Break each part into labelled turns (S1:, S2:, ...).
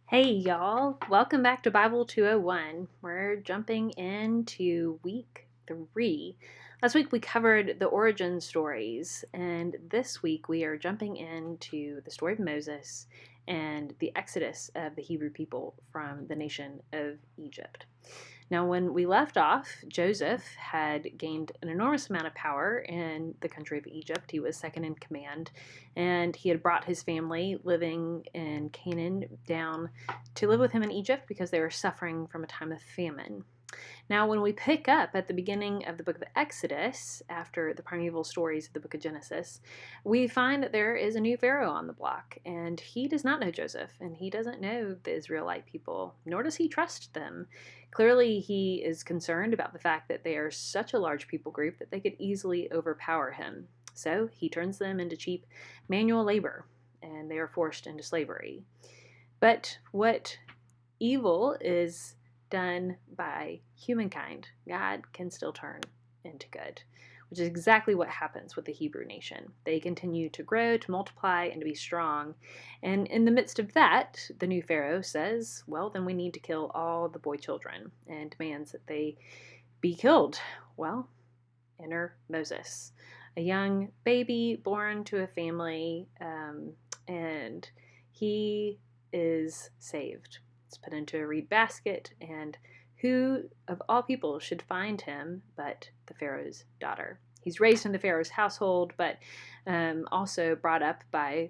S1: Hey y'all, welcome back to Bible 201. We're jumping into week 3. Last week we covered the origin stories, and this week we are jumping into the story of Moses and the exodus of the Hebrew people from the nation of Egypt. Now, when we left off, Joseph had gained an enormous amount of power in the country of Egypt. He was second in command, and he had brought his family living in Canaan down to live with him in Egypt because they were suffering from a time of famine. Now, when we pick up at the beginning of the book of Exodus, after the primeval stories of the book of Genesis, we find that there is a new Pharaoh on the block, and he does not know Joseph, and he doesn't know the Israelite people, nor does he trust them. Clearly, he is concerned about the fact that they are such a large people group that they could easily overpower him. So he turns them into cheap manual labor, and they are forced into slavery. But what evil is done by humankind, God can still turn into good, which is exactly what happens with the Hebrew nation. They continue to grow, to multiply, and to be strong. And in the midst of that, the new Pharaoh says, well, then we need to kill all the boy children and demands that they be killed. Well, enter Moses, a young baby born to a family, and he is saved. It's put into a reed basket, and who of all people should find him but the Pharaoh's daughter? He's raised in the Pharaoh's household, but also brought up by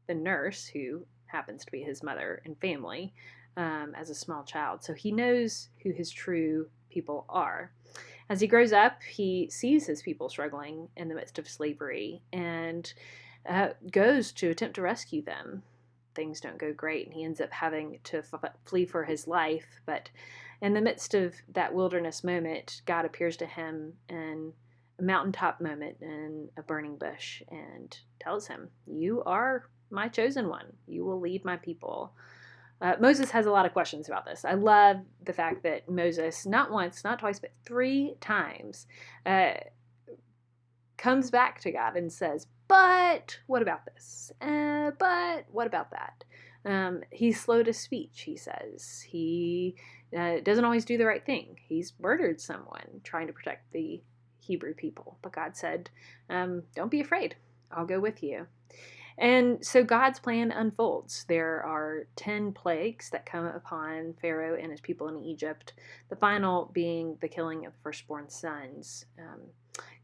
S1: the nurse, who happens to be his mother and family, as a small child. So he knows who his true people are. As he grows up, he sees his people struggling in the midst of slavery and goes to attempt to rescue them. Things don't go great, and he ends up having to flee for his life. But in the midst of that wilderness moment, God appears to him in a mountaintop moment in a burning bush and tells him, "You are my chosen one. You will lead my people." Moses has a lot of questions about this. I love the fact that Moses, not once, not twice, but 3 times, uh, comes back to God and says, but what about this? But what about that? He's slow to speech, he says. He doesn't always do the right thing. He's murdered someone trying to protect the Hebrew people. But God said, don't be afraid. I'll go with you. And so God's plan unfolds. There are 10 plagues that come upon Pharaoh and his people in Egypt, the final being the killing of the firstborn sons.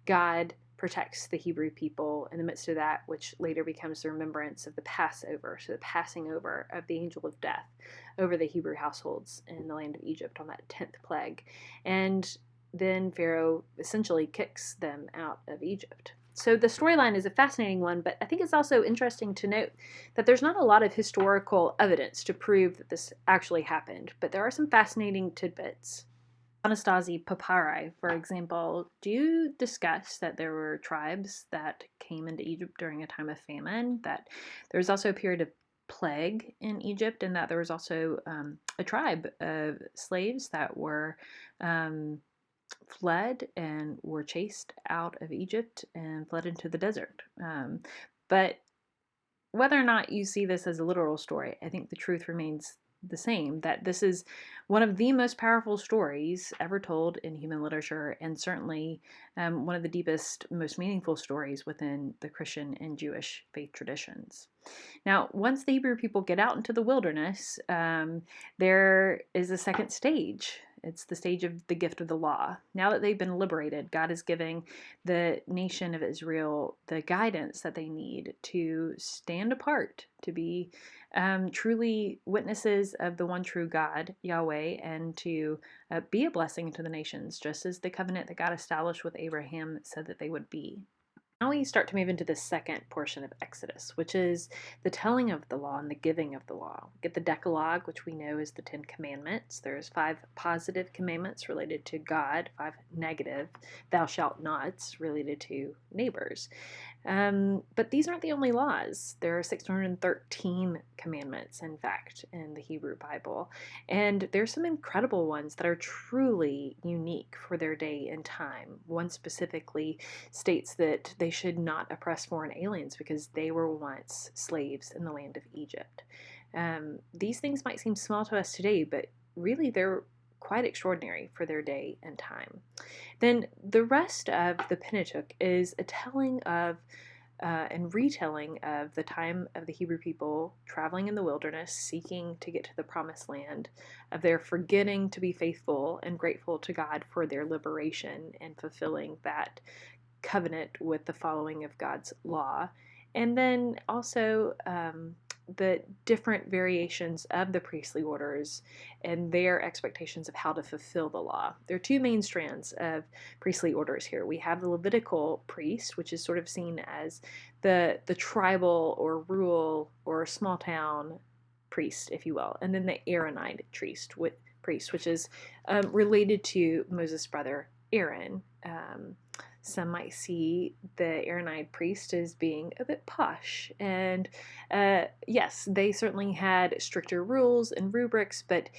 S1: God protects the Hebrew people in the midst of that, which later becomes the remembrance of the Passover, so the passing over of the angel of death over the Hebrew households in the land of Egypt on that 10th plague. And then Pharaoh essentially kicks them out of Egypt. So the storyline is a fascinating one, but I think it's also interesting to note that there's not a lot of historical evidence to prove that this actually happened, but there are some fascinating tidbits. Anastasi Papyri, for example, do discuss that there were tribes that came into Egypt during a time of famine, that there was also a period of plague in Egypt, and that there was also a tribe of slaves that were fled and were chased out of Egypt and fled into the desert. But whether or not you see this as a literal story, I think the truth remains the same, that this is one of the most powerful stories ever told in human literature, and certainly one of the deepest, most meaningful stories within the Christian and Jewish faith traditions. Now, once the Hebrew people get out into the wilderness, there is a second stage. It's the stage of the gift of the law. Now that they've been liberated, God is giving the nation of Israel the guidance that they need to stand apart, to be truly witnesses of the one true God, Yahweh, and to be a blessing to the nations, just as the covenant that God established with Abraham said that they would be. Now we start to move into the second portion of Exodus, which is the telling of the law and the giving of the law. We get the Decalogue, which we know is the 10 Commandments. There's 5 positive commandments related to God, 5 negative, thou shalt nots, related to neighbors. But these aren't the only laws. There are 613 commandments, in fact, in the Hebrew Bible. And there's some incredible ones that are truly unique for their day and time. One specifically states that they should not oppress foreign aliens because they were once slaves in the land of Egypt. These things might seem small to us today, but really they're quite extraordinary for their day and time. Then the rest of the Pentateuch is a telling of and retelling of the time of the Hebrew people traveling in the wilderness, seeking to get to the promised land, of their forgetting to be faithful and grateful to God for their liberation and fulfilling that covenant with the following of God's law. And then also the different variations of the priestly orders and their expectations of how to fulfill the law. There are two main strands of priestly orders here. We have the Levitical priest, which is sort of seen as the tribal or rural or small town priest, if you will, and then the Aaronite priest, which is related to Moses' brother Aaron. Some might see the Aaronite priest as being a bit posh. And yes, they certainly had stricter rules and rubrics, but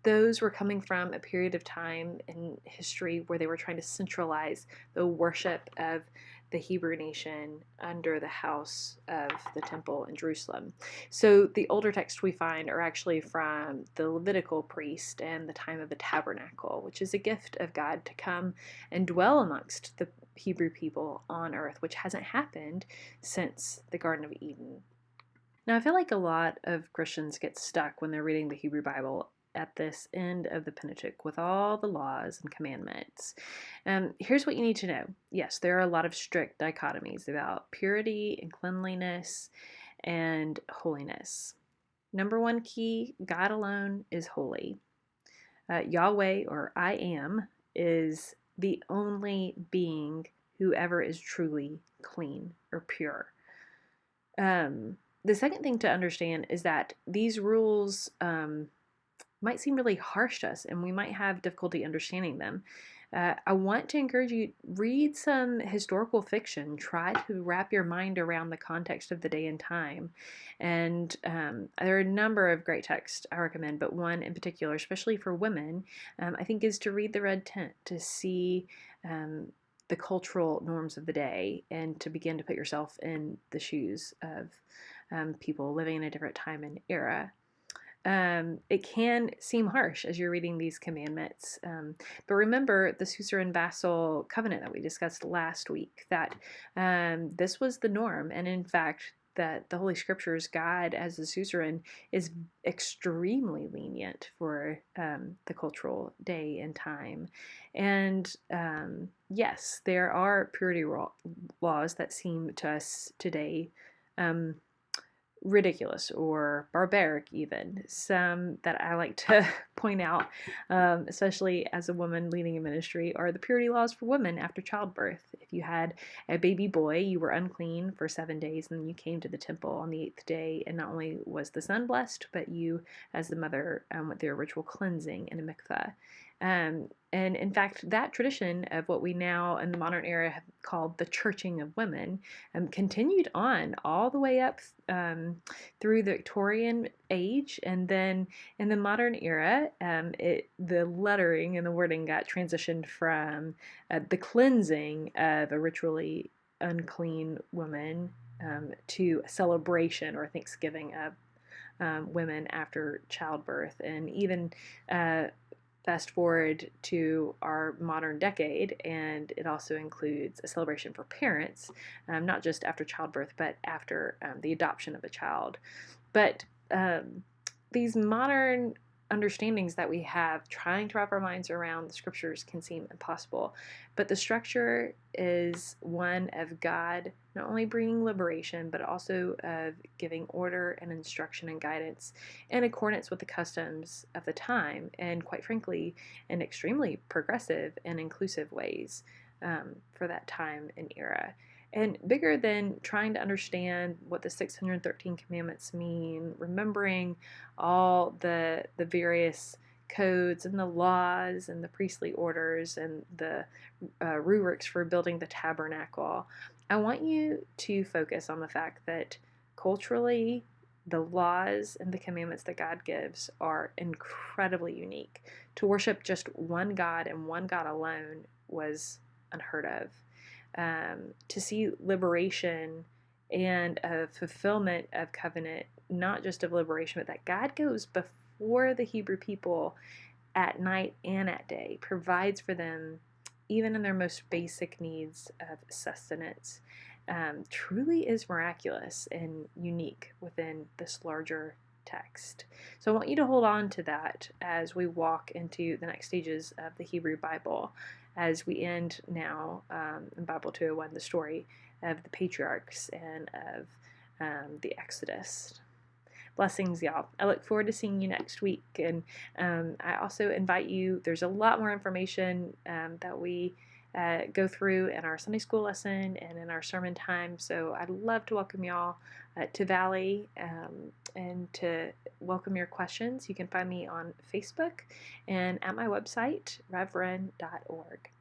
S1: those were coming from a period of time in history where they were trying to centralize the worship of the Hebrew nation under the house of the temple in Jerusalem. So the older texts we find are actually from the Levitical priest and the time of the tabernacle, which is a gift of God to come and dwell amongst the Hebrew people on earth, which hasn't happened since the Garden of Eden. Now, I feel like a lot of Christians get stuck when they're reading the Hebrew Bible at this end of the Pentateuch with all the laws and commandments. Here's what you need to know. Yes, there are a lot of strict dichotomies about purity and cleanliness and holiness. Number one key, God alone is holy. Yahweh, or I am, is the only being who ever is truly clean or pure. The second thing to understand is that these rules might seem really harsh to us and we might have difficulty understanding them. I want to encourage you, read some historical fiction. Try to wrap your mind around the context of the day and time. And there are a number of great texts I recommend, but one in particular, especially for women, I think is to read The Red Tent, to see the cultural norms of the day and to begin to put yourself in the shoes of people living in a different time and era. It can seem harsh as you're reading these commandments, but remember the suzerain vassal covenant that we discussed last week, that this was the norm, and in fact that the Holy Scriptures, God as the suzerain, is extremely lenient for the cultural day and time. And yes, there are purity laws that seem to us today ridiculous or barbaric, even. Some that I like to point out, especially as a woman leading a ministry, are the purity laws for women after childbirth. If you had a baby boy, you were unclean for 7 days, and then you came to the temple on the 8th day, and not only was the son blessed, but you, as the mother, went through a ritual cleansing in a mikveh. And in fact, that tradition of what we now in the modern era have called the churching of women continued on all the way up through the Victorian age. And then in the modern era, the lettering and the wording got transitioned from the cleansing of a ritually unclean woman to a celebration or thanksgiving of women after childbirth. And even fast forward to our modern decade, and it also includes a celebration for parents, not just after childbirth, but after the adoption of a child. But these modern understandings that we have, trying to wrap our minds around the scriptures, can seem impossible. But the structure is one of God not only bringing liberation, but also of giving order and instruction and guidance in accordance with the customs of the time, and quite frankly, in extremely progressive and inclusive ways for that time and era. And bigger than trying to understand what the 613 commandments mean, remembering all the various codes and the laws and the priestly orders and the rubrics for building the tabernacle, I want you to focus on the fact that culturally, the laws and the commandments that God gives are incredibly unique. To worship just one God and one God alone was unheard of. To see liberation and a fulfillment of covenant not just of liberation, but that God goes before the Hebrew people at night and at day, provides for them even in their most basic needs of sustenance, truly is miraculous and unique within this larger text. So I want you to hold on to that as we walk into the next stages of the Hebrew Bible, as we end now in Bible 201, the story of the patriarchs and of the Exodus. Blessings, y'all. I look forward to seeing you next week. And I also invite you, there's a lot more information that we go through in our Sunday school lesson and in our sermon time. So I'd love to welcome y'all to Valley and to welcome your questions. You can find me on Facebook and at my website, reverend.org.